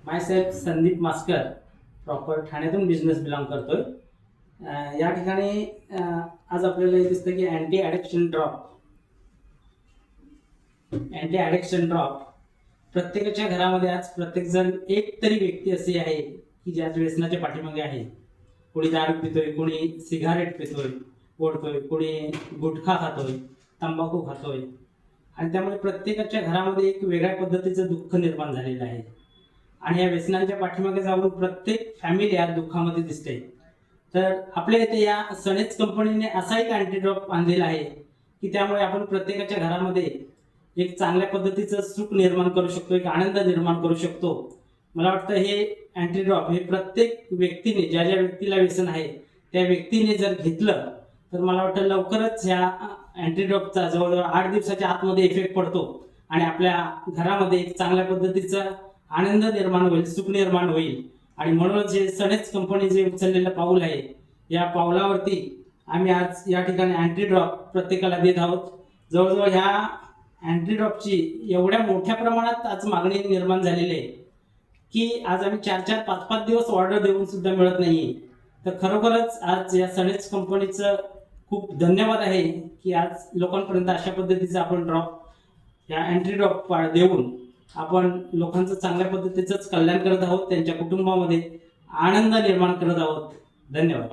Myself Sandeep Bhaskar, proper ठाण्यातून business belong करतोय. या ठिकाणी आज आपल्याला हे दिसतं की अँटी ॲडिक्शन ड्रॉप प्रत्येकाच्या घरामध्ये आज प्रत्येकजण एक तरी व्यक्ती अशी आहे की ज्या व्यसनाच्या पाठीमागे आहे. कोणी दारू पितोय, कोणी सिगारेट पितोय, ओढतोय, कोणी गुटखा खातोय, तंबाखू खातोय आणि त्यामुळे प्रत्येकाच्या घरामध्ये एक वेगळ्या पद्धतीचं दुःख निर्माण झालेलं आहे. आणि या व्यसनांच्या पाठीमागे जाऊन प्रत्येक फॅमिली या दुःखामध्ये दिसते. तर आपल्या इथे या सनेज कंपनीने असा एक अँटीड्रॉप आणलेला आहे की त्यामुळे आपण प्रत्येकाच्या घरामध्ये एक चांगल्या पद्धतीचं सुख निर्माण करू शकतो, एक आनंद निर्माण करू शकतो. मला वाटतं हे अँटीड्रॉप हे प्रत्येक व्यक्तीने, ज्या ज्या व्यक्तीला व्यसन आहे त्या व्यक्तीने जर घेतलं तर मला वाटतं लवकरच ह्या अँटीड्रॉपचा जवळजवळ 8 दिवसाच्या आतमध्ये इफेक्ट पडतो आणि आपल्या घरामध्ये एक चांगल्या पद्धतीचा आनंद निर्माण होईल, सुख निर्माण होईल. आणि म्हणूनच जे सनेज कंपनी जे उचललेलं पाऊल आहे, या पाऊलावरती आम्ही आज या ठिकाणी अँटीड्रॉप प्रत्येकाला देत आहोत. जवळजवळ ह्या अँटीड्रॉपची एवढ्या मोठ्या प्रमाणात आज मागणी निर्माण झालेली आहे की आज आम्ही 4-4, 5-5 दिवस ऑर्डर देऊन सुद्धा मिळत नाहीये. तर खरोखरच आज या सनेज कंपनीचं खूप धन्यवाद आहे की आज लोकांपर्यंत अशा पद्धतीचं आपण या अँटीड्रॉप देऊन आपण लोकांचं चांगल्या पद्धतीचंच कल्याण करत आहोत, त्यांच्या कुटुंबामध्ये आनंद निर्माण करत आहोत. धन्यवाद.